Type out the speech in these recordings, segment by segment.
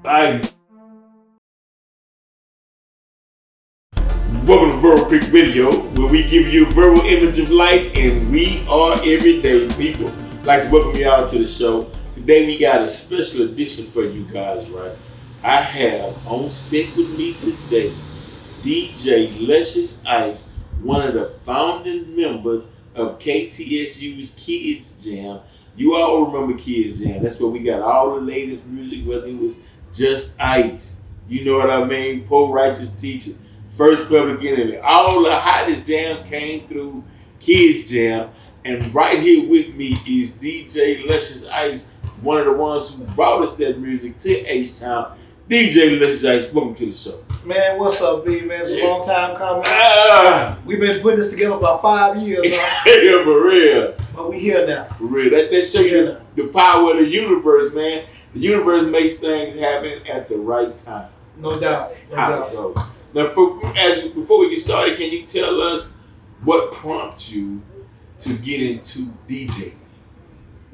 Ice. Welcome to Verbalpic Video, where we give you a verbal image of life, and we are everyday people. I'd like to welcome you all to the show. Today we got a special edition for you guys, right? I have on set with me today DJ Luscious Ice, one of the founding members of KTSU's Kids Jam. You all remember Kids Jam. That's where we got all the latest music, whether it was Just Ice, you know what I mean, Poor Righteous Teacher, First Public Enemy. All the hottest jams came through Kids Jam. And right here with me is DJ Luscious Ice, one of the ones who brought us that music to H-Town. DJ Luscious Ice, welcome to the show. Man, what's up, B, man? It's a long time coming. We've been putting this together about 5 years now. Yeah, for real. But we here now. For real. That show you the power of the universe, man. The universe makes things happen at the right time. No doubt. How it goes. Now, before we get started, can you tell us what prompted you to get into DJing?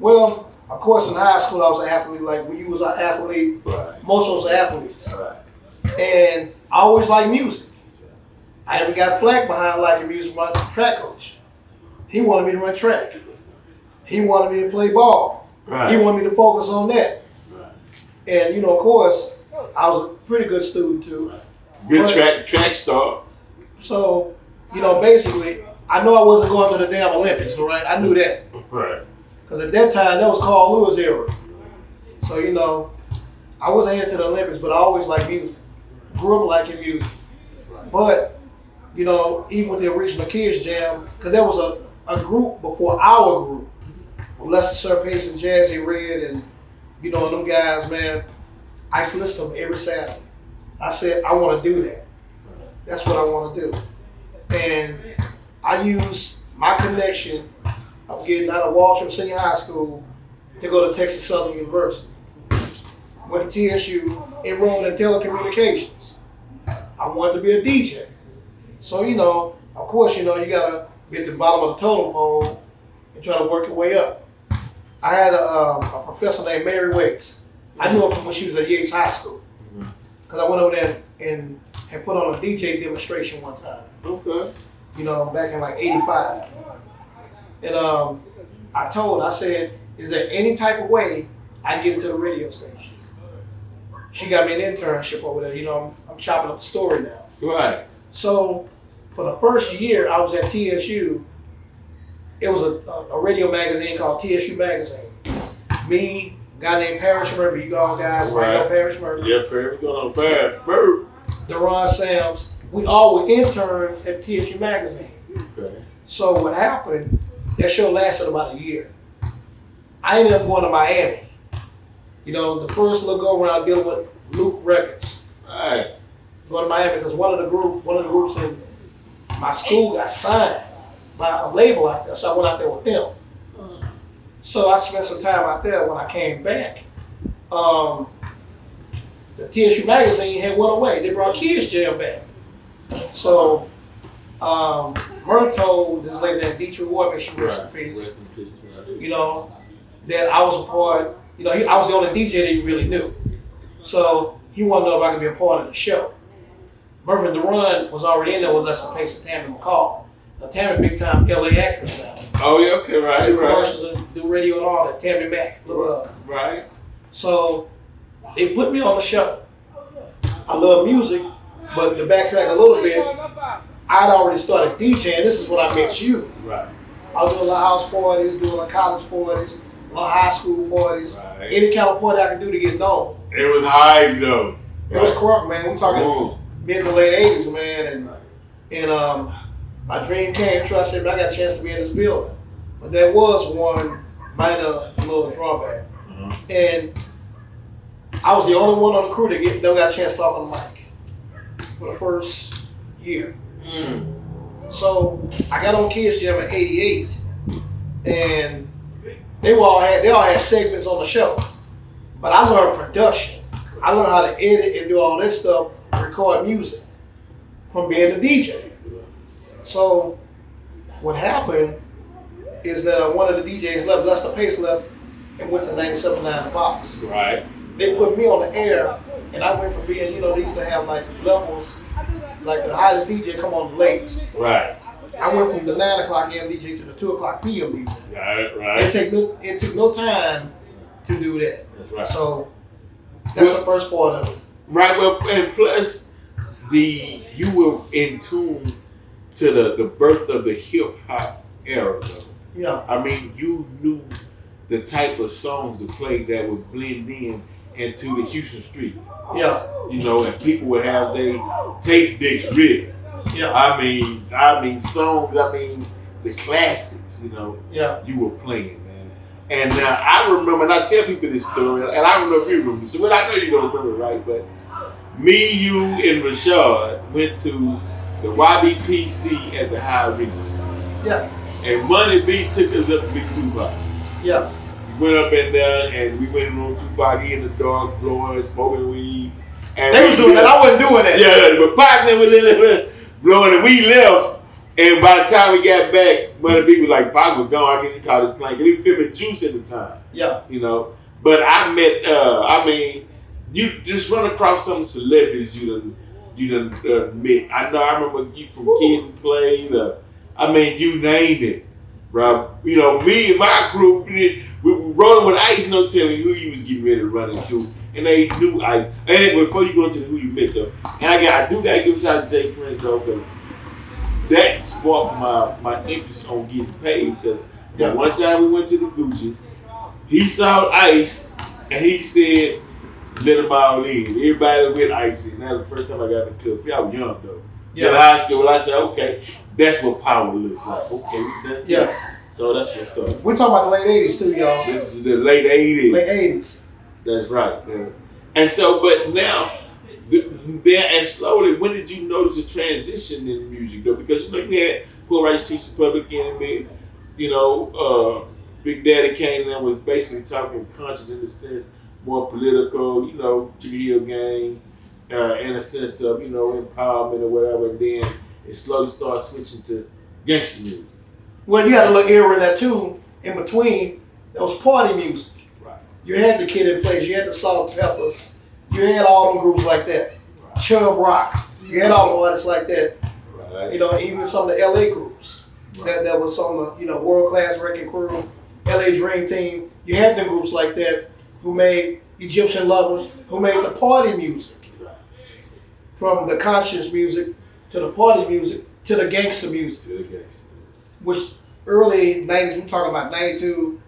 Well, of course, in high school, I was an athlete. Like, when you was an athlete, right. Most of us are athletes. Right. And I always liked music. I even got flack behind liking music by my track coach. He wanted me to run track. He wanted me to play ball. Right. He wanted me to focus on that. Right. And, you know, of course, I was a pretty good student, too. Right. Good track star. So, you know, basically, I know I wasn't going to the damn Olympics, all right? I knew that. Right. Because at that time, that was Carl Lewis era. So, you know, I wasn't headed to the Olympics, but I always liked music. Grew up liking music. But, you know, even with the original Kids Jam, because there was a group before our group, Lester Sir Pace and Jazzy Red and, you know, them guys, man, I used to listen to them every Saturday. I said, I want to do that. That's what I want to do. And I use my connection of getting out of Walsham Senior High School to go to Texas Southern University. Went to TSU, enrolled in telecommunications. I wanted to be a DJ. So, you know, of course, you know, you got to be at the bottom of the totem pole and try to work your way up. I had a professor named Mary Wakes. I knew her from when she was at Yates High School. Because I went over there and had put on a DJ demonstration one time. Okay. You know, back in like 85. And I said, is there any type of way I can get into the radio station? She got me an internship over there. You know, I'm chopping up the story now. Right. So for the first year I was at TSU, it was a radio magazine called TSU Magazine. Me, a guy named Parrish Murphy, you all guys might know Parrish Murphy. Yeah, Parrish going on Parrish Murphy. Deron Sams, we all were interns at TSU Magazine. Okay. So what happened, that show lasted about a year. I ended up going to Miami. You know, the first little go around dealing with Luke Records. Right. Going to Miami because one of the groups in my school got signed by a label out there, so I went out there with them. So I spent some time out there. When I came back, the TSU Magazine had went away. They brought Kids Jam back. So Murph told this lady named Deidre Ward, she rest in peace, right. You know, that I was a part, you know, I was the only DJ that he really knew. So he wanted to know if I could be a part of the show. Murph and Deron was already in there with Lester Pace and Tammy McCall. Now Tammy big time LA actress now. Oh yeah, okay, right. Do commercials and do radio and all that. Tammy Mack, look up. Right. So they put me on the show. I love music, but to backtrack a little bit, I'd already started DJing. This is when I met you. Right. I was doing a lot of house parties, doing a lot of college parties, a lot of high school parties. Right. Any kind of party I could do to get known. It was hype though. It was crunk, man. We're talking mid to late 80s, man. And my dream came true. I said, I got a chance to be in this building. But there was one minor little drawback. And I was the only one on the crew that never got a chance to talk on the mic for the first year. So I got on Kids Jam in '88, and they all had segments on the show. But I learned production. I learned how to edit and do all this stuff, record music from being a DJ. So what happened is that one of the DJs left, Lester Pace left, and went to 97.9 The Box. Right. They put me on the air And I went from being, they used to have like levels, like the hottest DJ come on the latest. Right. I went from the 9 o'clock AM DJ to the 2 o'clock PM DJ. Right. It took no time to do that. That's right. So that's the first part of it. Right. Well, and plus you were in tune to the birth of the hip hop era, though. Yeah. I mean, you knew the type of songs to play that would blend into the Houston streets. Yeah. And people would have their tape decks ready. Yeah. I mean songs, the classics, Yeah. you were playing, man. And now I remember, and I tell people this story, and I don't know if you remember, so I know you don't remember, right? But me, you, and Rashad went to the YBPC at the High Regency. Yeah. And Money B took us up to be Tupac. Yeah. We went up in there and we went in room Tupac in the dark, blowing, smoking weed. And they was doing that. I wasn't doing that. Yeah, but Pac was in there blowing, and we left. And by the time we got back, Money B was like, Pac was gone. I guess he caught his plane. Because he was filming Juice at the time. Yeah. But I met, you just run across some celebrities you done met. I remember you from Kid and Play. You name it, bro. Me and my crew, we were rolling with Ice, no telling who you was getting ready to run into. And they knew Ice. And before you go into who you met, though, and I do got to give a shout out to Jay Prince, though, because that sparked my interest on getting paid. Because one time we went to the Gucci's, he saw Ice, and he said, let them all in. Everybody with Ice, and that was the first time I got in the club. I was young, though. Yeah. In high school, I said, okay, that's what power looks like. Okay, yeah. So that's what's up. We're talking about the late 80s, too, y'all. This is the late 80s. Late 80s. That's right, man. And so, but now, and slowly, when did you notice a transition in music, though? Because, you had Poor Righteous Teachers, Public Enemy, Big Daddy came in and was basically talking conscious in the sense, more political, Trigger Hill Gang, in a sense of, empowerment or whatever, and then it slowly started switching to gangster music. Well, you had a little era in that, too, in between. That was party music. Right. You had the Kid in Place, you had the Salt Peppers, you had all them groups like that. Right. Chubb Rock, you had all the artists like that. Right. Even some of the LA groups. Right. That was on the, World Class Wrecking Crew, LA Dream Team. You had them groups like that who made Egyptian Lover, who made the party music. Right. From the conscious music to the party music to the gangster music. Which early 90s, we're talking about 92,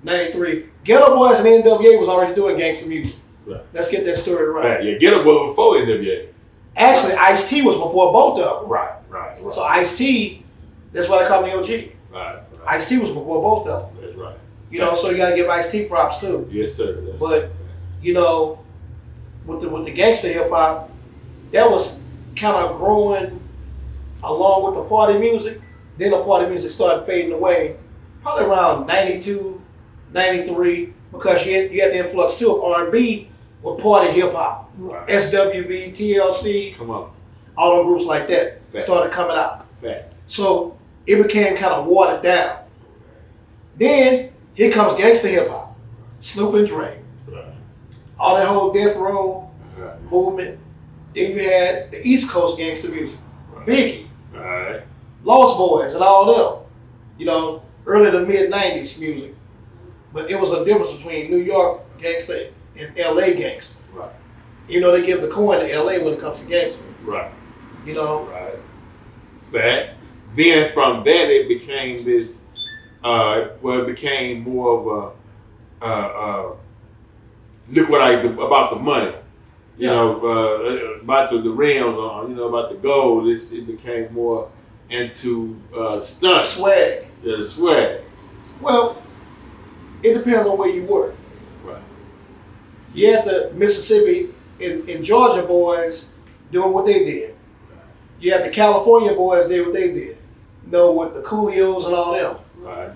93. Ghetto Boys and NWA was already doing gangster music. Right. Let's get that story right. Yeah, Ghetto Boys before NWA. Actually, Ice-T was before both of them. Right. So Ice-T, that's why they call him the OG. Right. Ice-T was before both of them. That's right. So you got to give Ice-T props too. Yes, sir. But, with the gangster hip-hop, that was kind of growing along with the party music. Then the party music started fading away, probably around 92, 93, because you had the influx too of R&B with party hip hop. Right. SWV, TLC, all them groups like that started coming out. Fact. So it became kind of watered down. Then here comes gangster hip hop, Snoop and Dre, all that whole death row movement. Then you had the East Coast gangster music, Biggie. Right. Lost Boys and all them, early to mid 90s music. But it was a difference between New York gangster and LA gangster. Right. They give the coin to LA when it comes to gangster. Right. Right. Facts. Then from that it became this, it became more of look what about the money. About the rims, about the gold. It became more into stunt. Swag. Yeah, swag. Well, it depends on where you were. Right. You had the Mississippi and Georgia boys doing what they did. You had the California boys did what they did. With the Coolios and all them. Right.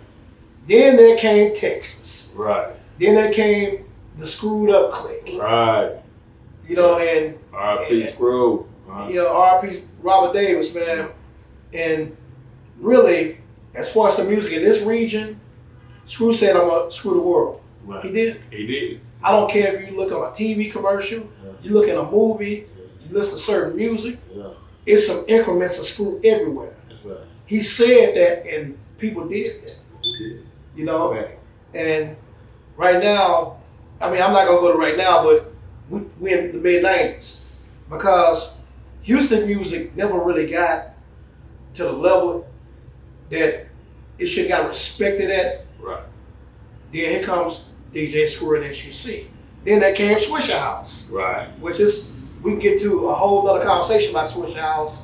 Then there came Texas. Right. Then there came the Screwed Up Clique. Right. And R.P. Screw. R.P. Robert Davis, man. And really, as far as the music in this region, Screw said, I'm going to screw the world. Right. He did. He did. I don't care if you look on a TV commercial, you look in a movie, you listen to certain music. It's some increments of screw everywhere. That's right. He said that, and people did that. You know, Right. And right now, I mean, I'm not gonna go to right now, but we're in the mid '90s because Houston music never really got to the level that it should have got respected at. Right. Then here comes DJ Screw and SUC. Then that came Swisher House. Right. Which is, we can get to a whole other conversation about Swisher House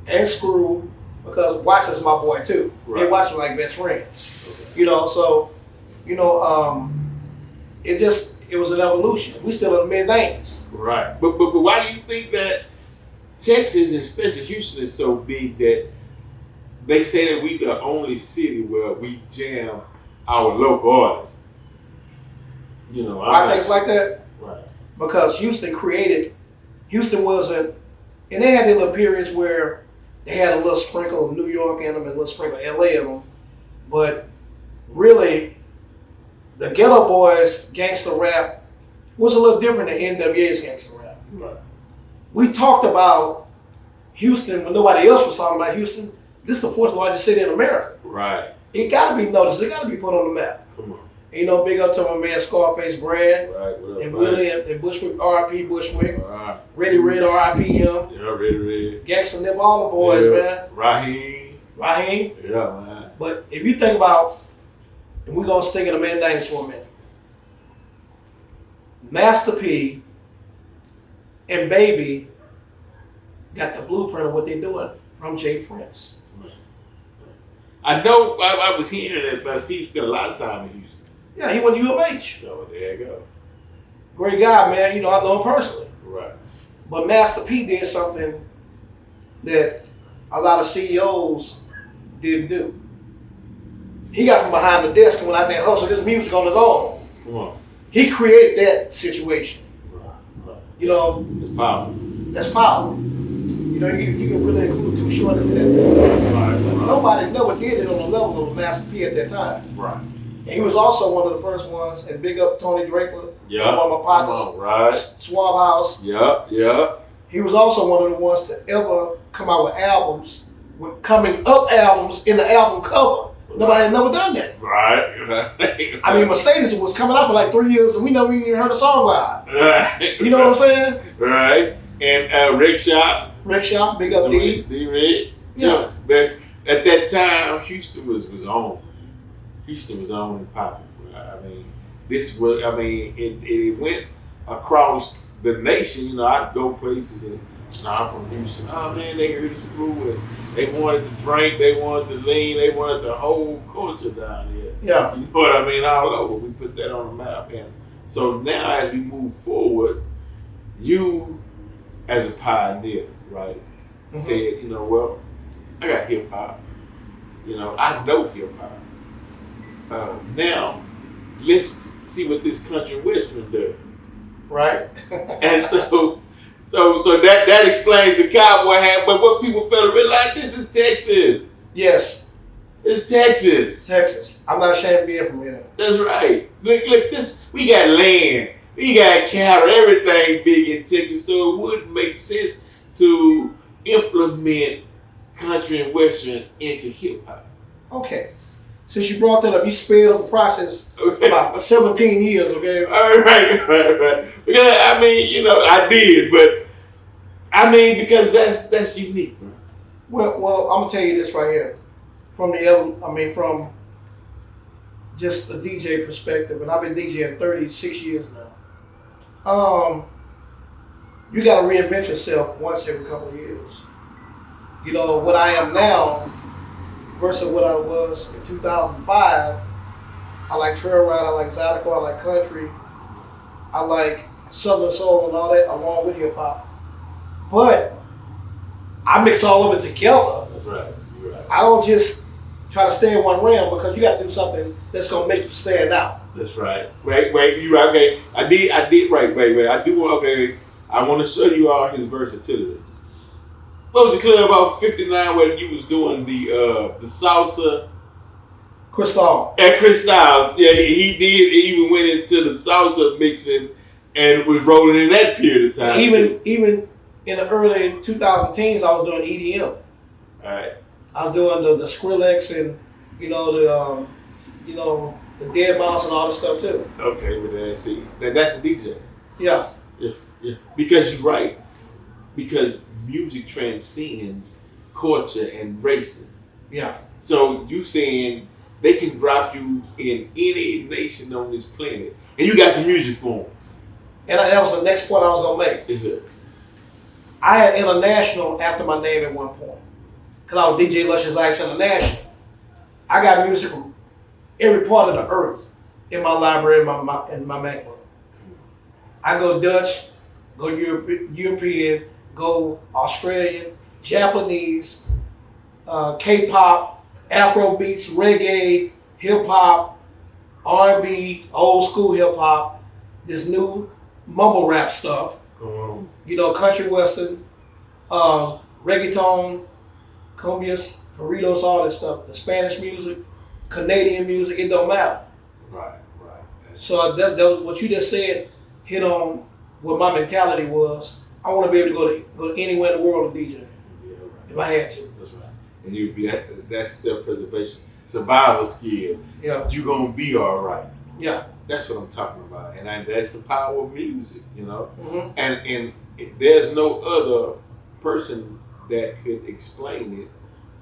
and Screw, because Watch is my boy too. Right. They watch me like best friends. Okay. You know, so, you know, it was an evolution. We still in the mid '90s. Right. But why do you think that Texas, and especially Houston, is so big that they say that we the only city where we jam our local artists? You know, Why things like that? Right. Because Houston wasn't, and they had their little periods where they had a little sprinkle of New York in them and a little sprinkle of LA in them. But really, the Ghetto Boys gangster rap was a little different than NWA's gangster rap. Right. We talked about Houston when nobody else was talking about Houston. This is the fourth largest city in America. Right. It got to be noticed. It got to be put on the map. Come on. And, you know, big up to my man Scarface Brad. Right. What up, And man? Willie and Bushwick, R.I.P. Bushwick. Right. Ready Red, R.I.P. him. Yeah, Red. Gangsta Nip, all the boys, Yeah. man. Raheem. Yeah, man. But if you think about, and we're going to stick in the mid '90s for a minute, Master P and Baby got the blueprint of what they're doing from Jay Prince. I know I was hearing that Master P spent a lot of time in Houston. Yeah, he went to U of H. So there you go. Great guy, man. You know, I know him personally. Right. But Master P did something that a lot of CEOs didn't do. He got from behind the desk and went out there and hustled his music on his own. Come on. He created that situation. Right. You know, It's power. that's power. You know, you can really include Too Short into that. Right. Nobody never did it on the level of Master P at that time. Right. And he was also one of the first ones, and big up Tony Draper, Yeah. one of my partners, Right. Swab House. Yeah. He was also one of the ones to ever come out with albums, with coming up albums in the album cover. Nobody had never done that. Right. I mean, Mercedes was coming out for like 3 years, and we never even heard a song by it. Right. You know what I'm saying? Right. And Rick Shop. Rick Shop, big up D. D-Red. Yeah. But at that time, Houston was on. Houston was on and popping. I mean, it went across the nation. You know, I'd go places and I'm from Houston. Oh man, they heard this crew and they wanted to drink, they wanted to lean, they wanted the whole culture down here. Yeah. You know what I mean? All over. We put that on the map. And so now as we move forward, you as a pioneer, right, said, you know, well, I got hip hop. You know, I know hip hop. Now, let's see what this country western does. Right. And so that explains the cowboy hat. But what people fail to realize, this is Texas. Yes. It's Texas. Texas. I'm not ashamed of being from here. That's right. Look, this. We got land. We got cattle. Everything big in Texas. So it wouldn't make sense to implement country and western into hip hop. Okay. Since you brought that up, you sped up the process about 17 years, okay? All right. Because I mean, you know, I did, but I mean, because that's unique, bro. Well, I'm gonna tell you this right here, from just a DJ perspective, and I've been DJing 36 years now. You gotta reinvent yourself once every couple of years. You know what I am now versus what I was in 2005. I like trail ride, I like Zydeco, I like country, I like Southern soul and all that, along with hip hop. But I mix all of it together. That's right. You're right. I don't just try to stay in one realm, because you got to do something that's gonna make you stand out. That's right. Wait, you right? Okay, I did. Right. I do want. Okay, I want to show you all his versatility. What was it clear about 59 where you was doing the salsa Cristal. And Chris Styles, yeah, he did even went into the salsa mixing and was rolling in that period of time. Even in the early 2010s, I was doing EDM. All right. I was doing the Skrillex and the Dead Mouse and all this stuff too. Okay, but see, that's a DJ. Yeah. Yeah. Because you're right. Because music transcends culture and races. Yeah. So you saying they can drop you in any nation on this planet, and you got some music for them. And that was the next point I was gonna make. Is it? I had international after my name at one point, cause I was DJ Luscious Ice International. I got music from every part of the earth in my library, in my MacBook. I go Dutch, go European, go Australian, Japanese, K-pop, Afro beats, reggae, hip hop, R&B, old school hip hop, this new mumble rap stuff, country western, reggaeton, cumbias, corridos, all this stuff, the Spanish music, Canadian music, it don't matter. Right. So that's what you just said hit on what my mentality was. I want to be able to go to anywhere in the world to DJ. Yeah, right. If I had to. That's right. And you be that's self-preservation, survival skill. Yeah. You're gonna be all right. Yeah. That's what I'm talking about, and that's the power of music, Mm-hmm. And there's no other person that could explain it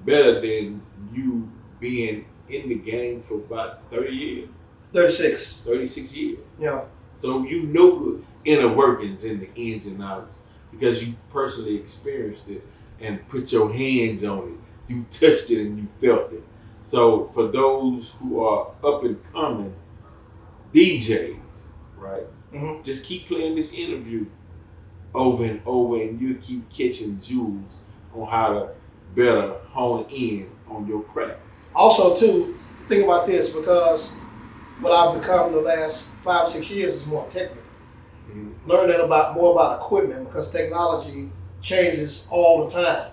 better than you being in the game for about 30 years. 36 years. Yeah. So you know the inner workings and the ins and outs because you personally experienced it and put your hands on it. You touched it and you felt it. So for those who are up and coming DJs, right? Mm-hmm. Just keep playing this interview over and over, and you keep catching jewels on how to better hone in on your craft. Also, too, think about this, because what I've become the last 5 or 6 years is more technical. Mm-hmm. Learning more about equipment, because technology changes all the time.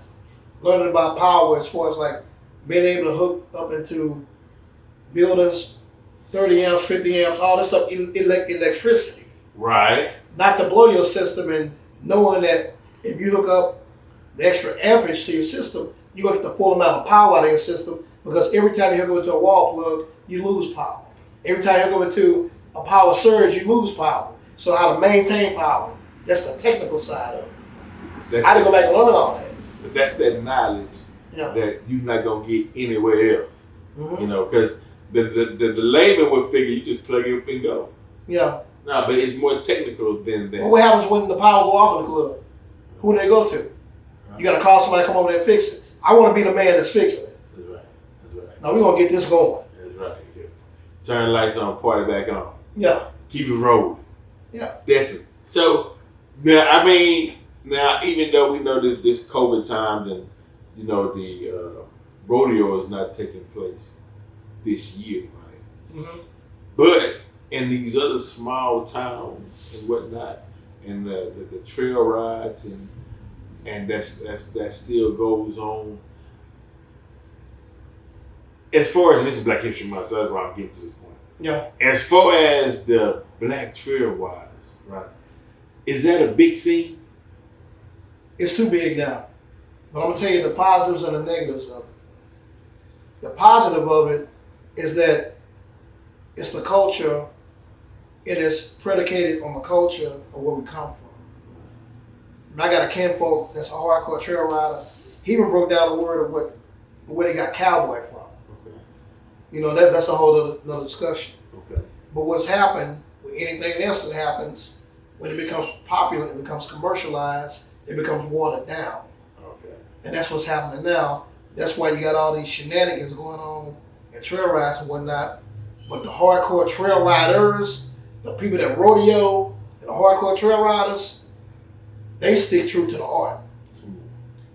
Learning about power as far as like being able to hook up into buildings, 30 amps, 50 amps, all this stuff, electricity. Right. Not to blow your system, and knowing that if you hook up the extra amperage to your system, you're going to get the full amount of power out of your system, because every time you hook up into a wall plug, you lose power. Every time you hook up into a power surge, you lose power. So how to maintain power, that's the technical side of it. I didn't go back and learn all that. But that's that knowledge that you're not going to get anywhere else. Mm-hmm. Because the layman would figure you just plug it up and go. Yeah. No, but it's more technical than that. Well, what happens when the power go off in the club? Who do they go to? You got to call somebody to come over there and fix it. I want to be the man that's fixing it. That's right. Now we're going to get this going. That's right. Yeah. Turn the lights on, party back on. Yeah. Keep it rolling. Yeah. Definitely. So, now, even though we know this COVID times and, the rodeo is not taking place this year, right? Mm-hmm. But in these other small towns and whatnot, and the trail rides and that still goes on. As far as this is Black History Month, so that's why I'm getting to this point. Yeah. As far as the Black trail riders, right? Is that a big scene? It's too big now. But I'm going to tell you the positives and the negatives of it. The positive of it is that it's the culture. It is predicated on the culture of where we come from. And I got a kinfolk that's a hardcore trail rider. He even broke down the word of where they got cowboy from. Okay. That's a whole other discussion. Okay. But what's happened with anything else that happens, when it becomes popular, it becomes commercialized, it becomes watered down. Okay. And that's what's happening now. That's why you got all these shenanigans going on at trail rides and whatnot. But the hardcore trail riders, the people that rodeo, and the hardcore trail riders, they stick true to the art.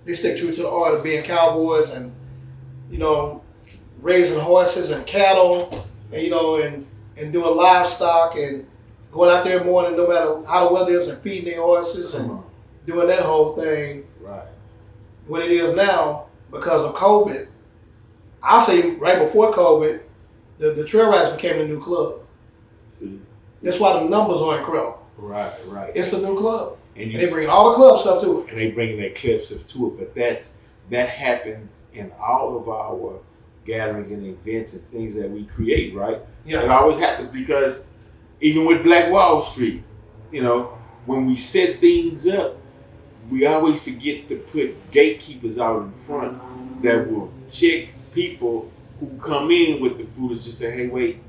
They stick true to the art of being cowboys and, raising horses and cattle, and doing livestock and going out there in the morning no matter how the weather is and feeding their horses and doing that whole thing. Right. What it is now, because of COVID, I'll say right before COVID, The trail rides became the new club. See? That's why the numbers are incredible. Right, right. It's the new club. And they bring all the club stuff to it. And they bring that club stuff to it. But that happens in all of our gatherings and events and things that we create, right? Yeah. It always happens because even with Black Wall Street, you know, when we set things up, we always forget to put gatekeepers out in front that will check people who come in with the food and just say, hey, wait,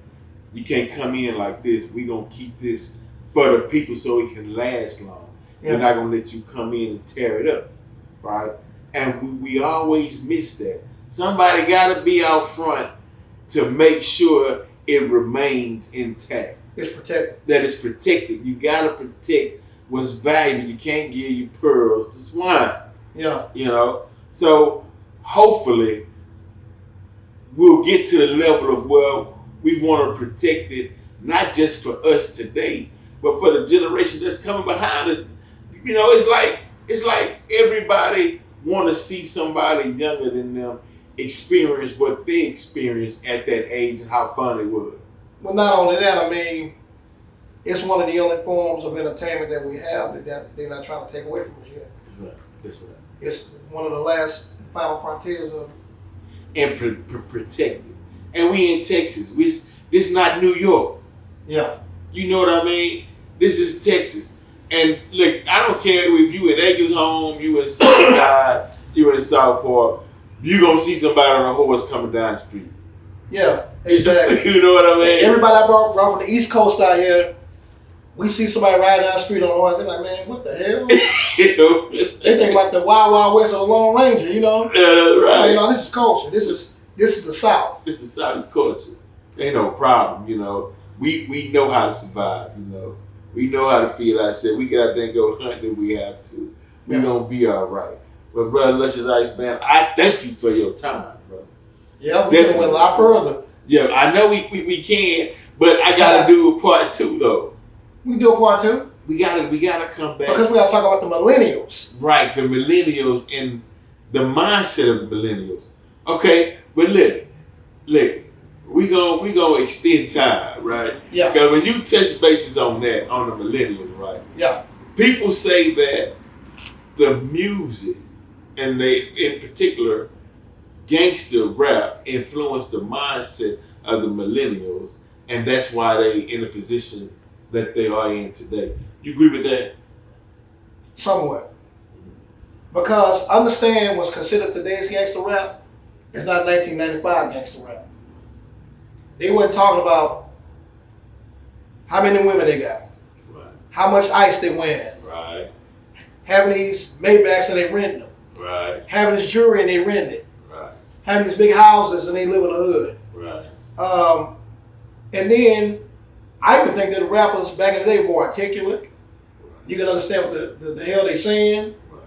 you can't come in like this. We're going to keep this for the people so it can last long. Yeah. We're not going to let you come in and tear it up, right? And we always miss that. Somebody got to be out front to make sure it remains intact. It's protected. That it's protected. You got to protect what's valuable. You can't give your pearls to swine. Yeah. You know? So hopefully we'll get to the level of where we want to protect it, not just for us today, but for the generation that's coming behind us. You know, it's like everybody want to see somebody younger than them experience what they experienced at that age and how fun it was. Well, not only that, I mean, it's one of the only forms of entertainment that we have that they're not trying to take away from us yet. That's right. That's right. It's one of the last final frontiers of and protected. And we in Texas. This not New York. Yeah. You know what I mean? This is Texas. And look, I don't care if you in Acres Home, you in Southside, you in South Park, you gonna see somebody on a horse coming down the street. Yeah, exactly. You know what I mean? Everybody I brought from the East Coast out here, we see somebody riding down the street on a horse, they're like, man, what the hell? You know? They think like the Wild Wild West of a Lone Ranger, you know? Yeah, that's right. You know, this is culture. This is the South. It's the South's culture. Ain't no problem, you know. We know how to survive, you know. We know how to feed ourselves. We get out there and go hunting if we have to. We're gonna be all right. But brother Luscious Ice, man, I thank you for your time, brother. Yeah, we can went a lot further. Yeah, I know we can, but I gotta do a part 2 though. We can do a part 2. We gotta come back. Because we gotta talk about the millennials. Right, the millennials and the mindset of the millennials. Okay, but look, we gonna extend time, right? Yeah. Because when you touch bases on that, on the millennials, right? Yeah. People say that the music, and in particular, gangster rap influenced the mindset of the millennials, and that's why they in the position that they are in today. You agree with that? Somewhat. Because understand what's considered today's gangster rap is not 1995 gangster rap. They weren't talking about how many women they got, right, how much ice they wear, right, having these Maybachs and they rent them, right, having this jewelry and they rent it, right, having these big houses and they live in the hood. right. And then I even think that the rappers back in the day were more articulate. Right. You can understand what the hell they saying. Right.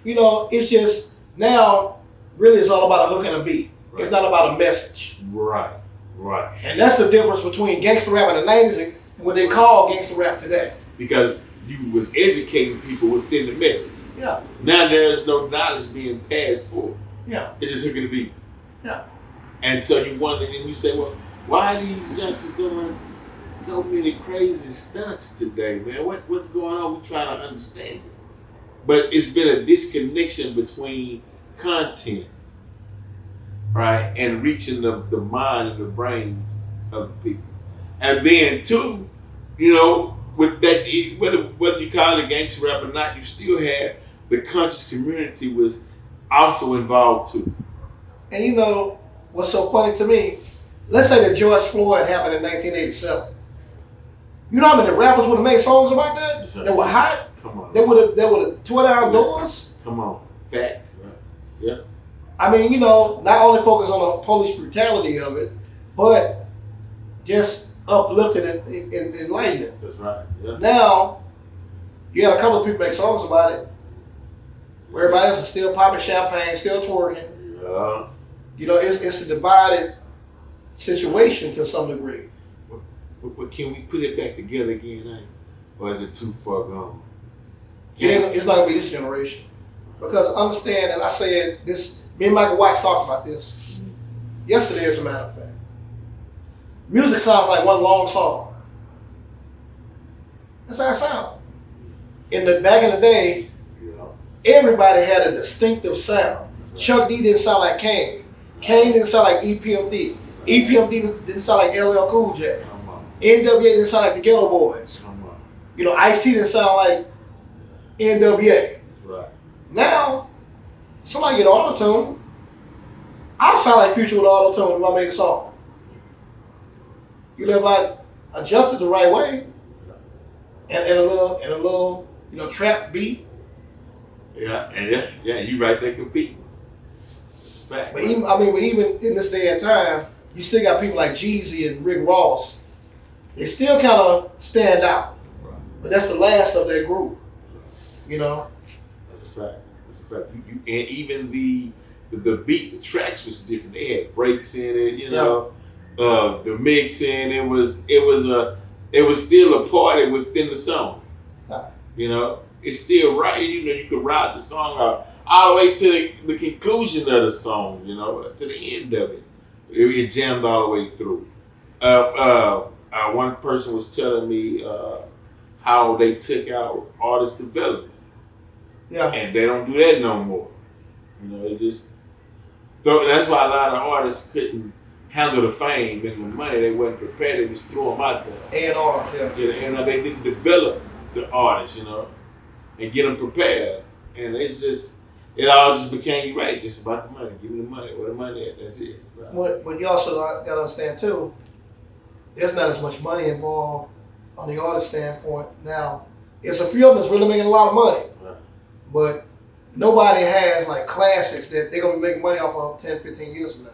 You know, it's just now really it's all about a hook and a beat. Right. It's not about a message. Right. Right. And that's the difference between gangster rap in the 90s and what they call gangster rap today. Because you was educating people within the message. Yeah. Now there is no knowledge being passed forward. Yeah. It's just hooking the beat. Yeah. And so you wonder, and you say, well, why are these youngsters doing so many crazy stunts today, man? What's going on? We're trying to understand it. But it's been a disconnection between content, right, and reaching the mind and the brains of the people. And then too, you know, with that, whether you call it gangster rap or not, you still have the conscious community was also involved too. And you know what's so funny to me? Let's say that George Floyd happened in 1987. You know how many rappers would have made songs about that? Right. That were hot. Come on. They would have tore down doors. Come on, facts, right? Yeah. I mean, you know, not only focus on the police brutality of it, but just uplifting and enlightening. That's right. Yeah. Now, you got a couple of people make songs about it, where everybody else is still popping champagne, still twerking. Yeah. You know, it's a divided situation to some degree. But can we put it back together again, eh? Or is it too far gone? It's not gonna be this generation. Because understand, and I said this, me and Michael Watts talked about this yesterday, as a matter of fact. music sounds like one long song. That's how it sounds. Back in the day, everybody had a distinctive sound. Chuck D didn't sound like Kane. Kane didn't sound like EPMD. EPMD didn't sound like LL Cool J. NWA didn't sound like the Ghetto Boys. Ice-T didn't sound like NWA. Right. Now, somebody get auto-tune. I sound like Future with auto-tune if I make a song. If I adjust it the right way, and a little trap beat. Yeah, you right there compete. That's a fact. But even in this day and time, you still got people like Jeezy and Rick Ross. They still kind of stand out. Right. But that's the last of their group. That's a fact. And even the beat, the tracks was different. They had breaks in it, the mixing. It was still a party within the song. It's still right. You could ride the song out all the way to the conclusion of the song. To the end of it. It jammed all the way through. One person was telling me how they took out artist development. Yeah. And they don't do that no more. That's why a lot of artists couldn't handle the fame and the money. They wasn't prepared. They just threw them out there. A&R, yeah. They didn't develop the artists, and get them prepared. And it all just became right, just about the money. Give me the money. Where the money at? That's it. Right. But you also got to understand too, there's not as much money involved on the artist standpoint now. It's a few of them that's really making a lot of money. Right. But nobody has like classics that they're going to be making money off of 10, 15 years from now.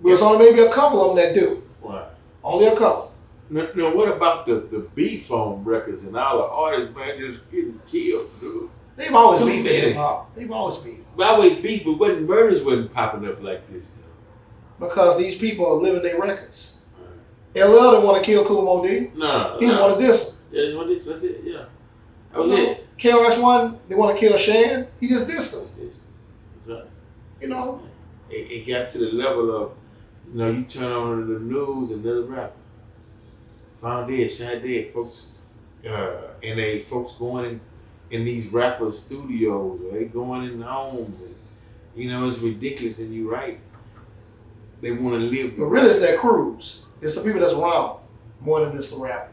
There's only maybe a couple of them that do. Right. Only a couple. Now, what about the B-Phone records and all the artists, man, just getting killed, dude? They've always beat hip hop. They've always beat. Always beat, but murders wasn't popping up like this, though. Because these people are living their records. LL didn't want to kill Kool Moe Dee. No. He just wanted this. Yeah, he wanted this. That's it. Yeah. That was it. KRS-One, they want to kill Shan. He just dissed them. That's right. It got to the level of, you turn on the news and another rapper found dead, shot dead, folks, and folks going in these rappers' studios, or they going in homes, and it's ridiculous. And you're right, they want to live. But really, it's their crews. It's the people that's around more than it's the rapper.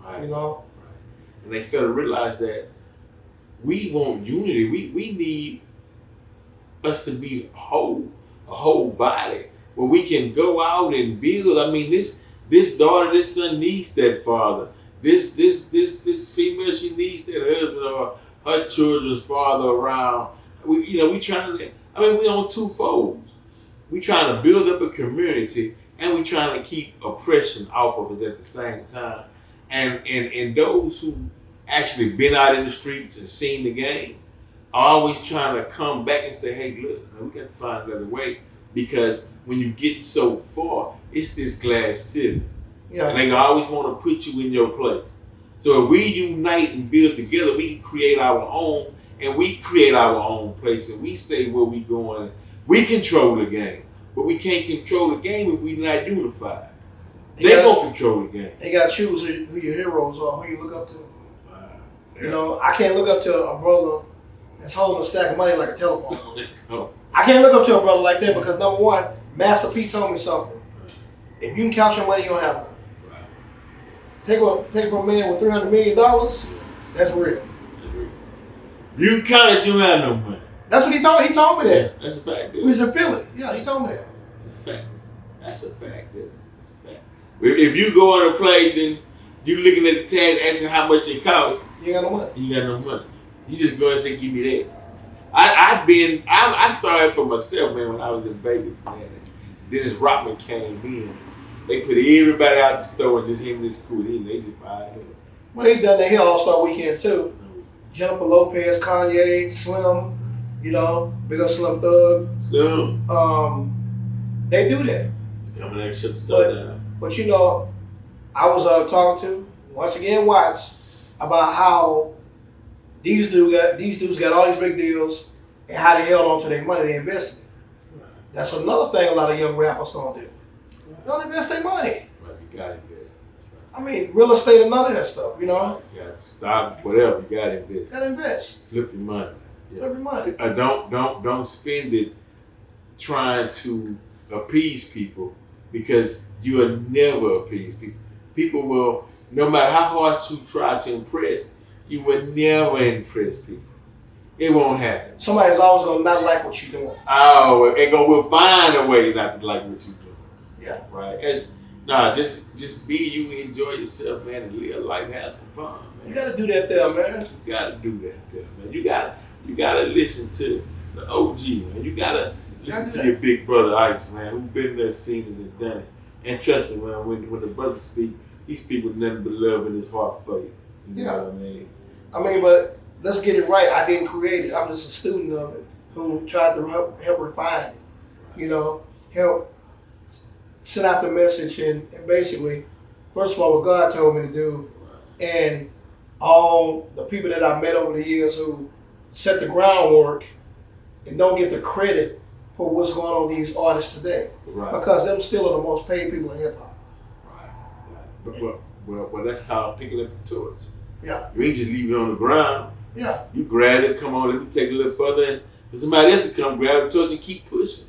Right. Right. And they fail to realize that we want unity. We need us to be a whole body where we can go out and build. I mean, this daughter, this son needs that father. This female, she needs that husband or her children's father around. We trying to. We on two folds. We trying to build up a community, and we trying to keep oppression off of us at the same time. And those who actually been out in the streets and seen the game are always trying to come back and say, hey, look, man, we got to find another way, because when you get so far, it's this glass ceiling. Yeah. And they always want to put you in your place. So if we unite and build together, we can create our own, and we create our own place, and we say where we going. We control the game, but we can't control the game if we're not unified. They gonna control the game. They gotta choose who your heroes are, who you look up to. Yeah. I can't look up to a brother that's holding a stack of money like a telephone. I can't look up to a brother like that because, number one, Master P told me something. If you can count your money, you don't have money. Take from a man with $300 million, that's real. You can count it, you don't have no money. That's what he told me. He told me that. Yeah, that's a fact, dude. He was in Philly. Yeah, he told me that. That's a fact. That's a fact, dude. That's a fact. If you go in a place and you looking at the tag asking how much it costs, you got no money. You got no money. You just go and say, give me that. I saw it for myself, man, when I was in Vegas, man. And Dennis Rodman came in. They put everybody out the store and just him and his crew. They just buy it. Well, they done that here All-Star Weekend too. Jennifer Lopez, Kanye, Slim, big up Slim Thug. Slim. They do that. It's coming and shut the stuff down. But I was talking to, once again, Watts, about how these dudes got all these big deals and how they held on to their money they invested. Right. That's another thing a lot of young rappers don't do. Don't invest their money. Right, you got to invest. I mean, real estate and none of that stuff, you know? You got to stop, whatever, you got to invest. You got to invest. Flip your money. Yeah. Flip your money. Don't spend it trying to appease people, because you will never appease people. People will, no matter how hard you try to impress, you will never impress people. It won't happen. Somebody's always going to not like what you're doing. Oh, and will find a way not to like what you're doing. Yeah. Right? Just be you, enjoy yourself, man, and live life, have some fun, man. You got to do that there, man. You got to do that there, man. You got to listen to the OG, man. You got to listen to your big brother Ice, man, who been there, seen it, and done it. And trust me, man, when the brother speak, he speak with nothing but love in his heart for you. You know what I mean? I mean, but let's get it right. I didn't create it. I'm just a student of it who tried to help refine it. You know, help send out the message and basically, first of all, what God told me to do, and all the people that I met over the years who set the groundwork and don't get the credit for what's going on with these artists today. Right. Because them still are the most paid people in hip hop. Right. Well, that's called picking up the torch. Yeah. You ain't just leave it on the ground. Yeah. You grab it, come on, let me take it a little further, and for somebody else to come grab the torch and keep pushing.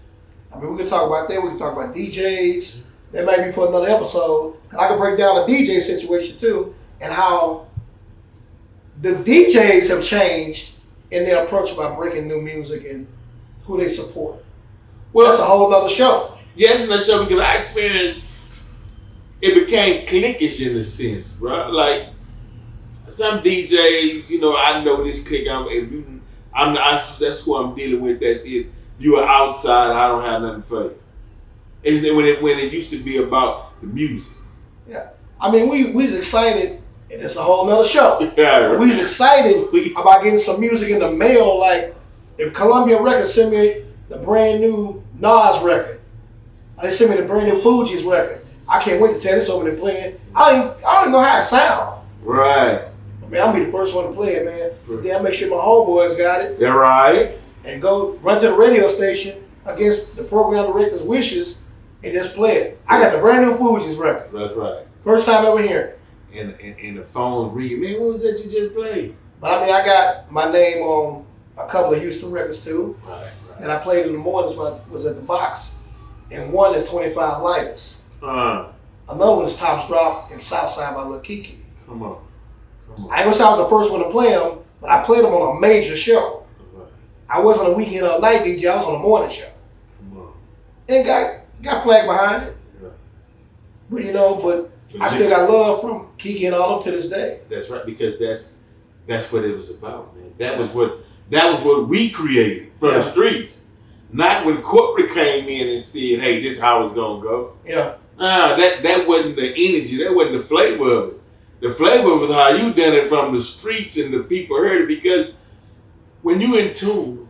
I mean, we can talk about that. We can talk about DJs. That might be for another episode. I can break down the DJ situation too, and how the DJs have changed in their approach about breaking new music and who they support. Well, that's a whole nother show. Yes, another show, because I experienced it became cliquish in a sense, bro. Like some DJs, you know, I know this clique. That's who I'm dealing with. That's it. You are outside. I don't have nothing for you. Isn't it when it used to be about the music? Yeah, I mean, we was excited, and it's a whole nother show. Yeah, right. We was excited about getting some music in the mail. Like if Columbia Records sent me the brand new Nas record, they sent me the brand new Fuji's record. I can't wait to tear this over and play it. I don't even know how it sounds. Right. I mean, I'll be the first one to play it, man. Then I'll make sure my homeboys got it. They're right. And go run to the radio station against the program director's wishes and just play it. I got the brand new Fuji's record. That's right. First time ever hearing it. And the phone ringing. Man, what was that you just played? But I mean, I got my name on a couple of Houston records too. Right. And I played in the mornings when I was at the box. And one is 25 Lighters. Another one is Tops Drop and Southside by Lil Kiki. Come on. I ain't gonna say I was the first one to play them, but I played them on a major show. Right. I wasn't a weekend or a night DJ, I was on a morning show. Come on. And got flagged behind it. Yeah. But you know, I still got love from Kiki and all of them to this day. That's right, because that's what it was about, man. That was what we created for the streets. Not when corporate came in and said, hey, this is how it's gonna go. Yeah. Nah, that wasn't the energy, that wasn't the flavor of it. The flavor was how you done it from the streets and the people heard it, because when you in tune,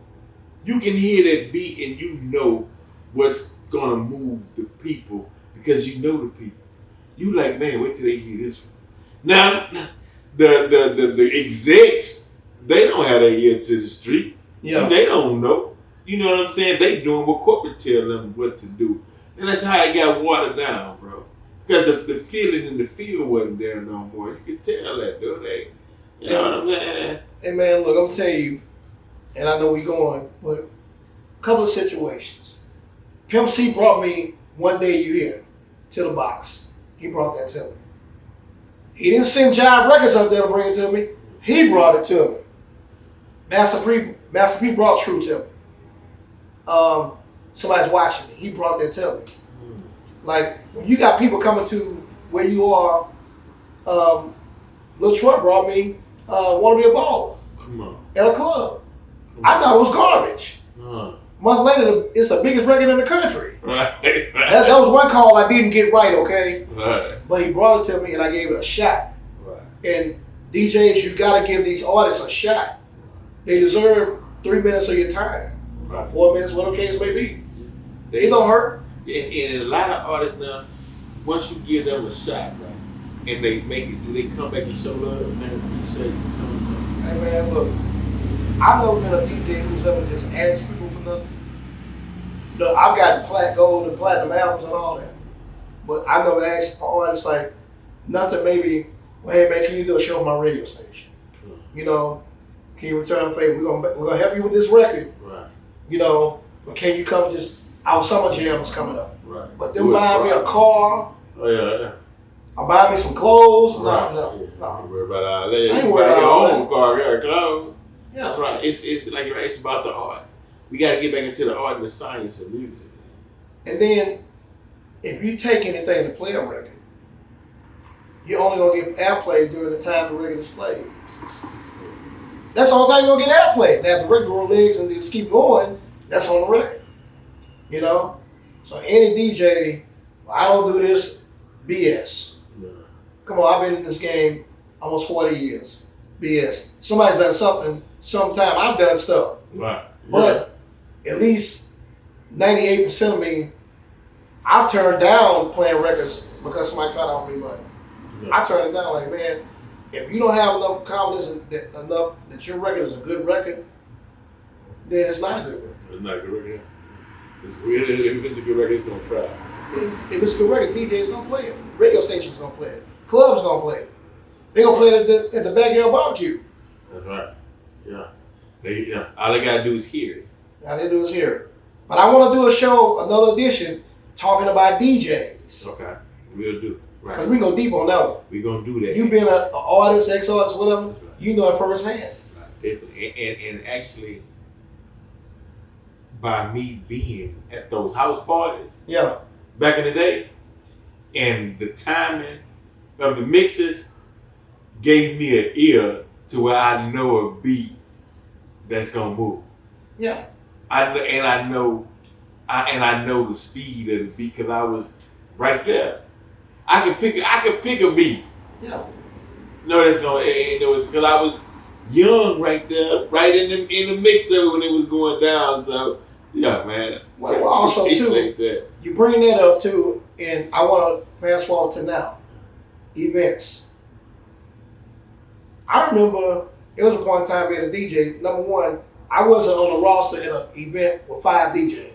you can hear that beat and you know what's gonna move the people because you know the people. You like, man, wait till they hear this one. Now, the execs, they don't have their ear to the street. Yeah. They don't know. You know what I'm saying? They doing what corporate tell them what to do. And that's how it got watered down, bro. Because the feeling in the field wasn't there no more. You can tell that, don't they? You know what I'm saying? Hey, man, look, I'm telling you, and I know we going, but a couple of situations. Pimp C brought me One Day You Here to the box. He brought that to me. He didn't send Jive Records up there to bring it to me. He brought it to me. Master P brought True to me. Somebody's watching me. He brought that to me. Like, when you got people coming to where you are, Lil Troy brought me Wanna Be a Baller. Come on. At a club. I thought it was garbage. Months later, it's the biggest record in the country. Right. That was one call I didn't get right, okay? Right. But he brought it to me and I gave it a shot. Right. And DJs, you gotta give these artists a shot. They deserve 3 minutes of your time. Right. 4 minutes, whatever the case may be. It don't hurt. And a lot of artists now, once you give them a shot, right, and they make it, do they come back and show love, man, appreciate you, something? Hey man, look, I've never been a DJ who's ever just asked people for nothing. You know, I've got gold and platinum albums and all that. But I never asked an artist like nothing. Maybe, well, hey man, can you do a show on my radio station? You know, can you return a favor? We're gonna help you with this record. Right. You know, but can you come just our summer jam is coming up. Right. But them buying me a car. Oh yeah. I'm buying me some clothes. Right. No. Don't worry about all that. I ain't You worried buy about your all own car, your clothes. Yeah. That's right. It's like you're right. It's about the art. We got to get back into the art and the science of music. And then, if you take anything to play a record, you're only gonna get airplay during the time the record is played. That's the only time you're gonna get airplay. Now, if the record grow legs and just keep going, that's on the record. You know? So any DJ, I don't do this, BS. No. Come on, I've been in this game almost 40 years. BS. Somebody's done something sometime. I've done stuff. Right. But at least 98% of me, I've turned down playing records because somebody tried to offer me money. Yeah. I turned it down like, man, if you don't have enough confidence enough that your record is a good record, then it's not a good record. It's not a good record. If it's a good record, it's gonna try. If it's a good record, DJ's gonna play it. Radio stations gonna play it. Clubs gonna play it. They gonna play it at the backyard barbecue. That's right. Yeah. All they gotta do is hear it. All they do is hear it. But I want to do a show, another edition, talking about DJs. Okay. We'll do. Right. Because we go deep on that one. We're gonna do that. You being an artist, ex-artist, whatever, Right. you know it firsthand. Right. Definitely. And actually, by me being at those house parties Yeah. back in the day, and the timing of the mixes gave me an ear to where I know a beat that's gonna move. Yeah. I know the speed of the beat because I was right there. I could pick a beat. Yeah. No, that's gonna. It was because I was young right there, right in the mixer when it was going down. So yeah, man. Well, also too, that. you bring that up too, and I want to fast forward to now. Events. I remember it was a point in time being a DJ. Number one, I wasn't on the roster at an event with 5 DJs.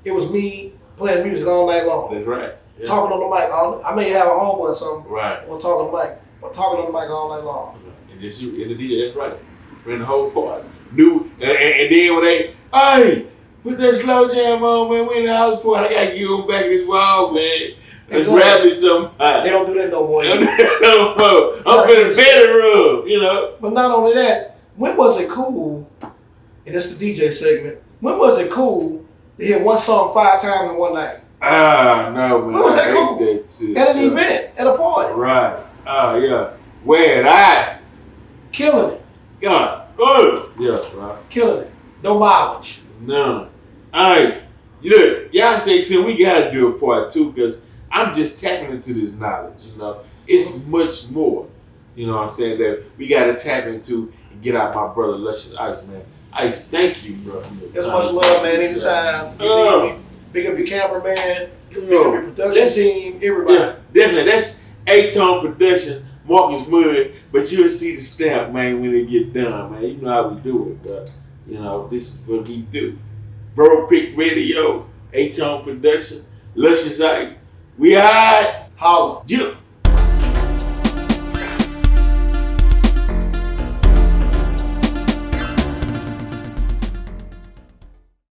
It was me playing music all night long. That's right. Yeah. Talking on the mic. I may have a homeboy or something. Right. Or talking on the mic. But talking on the mic all night long. And just you and the DJ. That's right. Ran the whole party. And then when they, hey, put that slow jam on, man. We in the house party. I gotta get you back in this wall, man. Let's grab me some. They don't do that no more. I'm for the bedroom, you know. But not only that, when was it cool, and it's the DJ segment, when was it cool to hear one song 5 times in one night? Ah, no, man. When was that cool? That too. At an event, at a party. Right. Oh, yeah. Where I? Killing it. God. Oh. Yeah, right. Killing it. No mileage. No. All right. Look, y'all say, Tim, we got to do a part 2 because I'm just tapping into this knowledge, you know. It's much more, you know what I'm saying, that we got to tap into and get out my brother, Luscious Ice, man. Ice, thank you, bro. There's much love, man. Anytime. Big up your cameraman, big up your production team, everybody. Yeah, definitely. That's A-Tone Production, Marcus Mudd, but you'll see the stamp, man, when it get done, man. You know how we do it, but, you know, this is what we do. Verbalpic Radio, A-Tone Production, Luscious Ice. We are Holla. Yeah.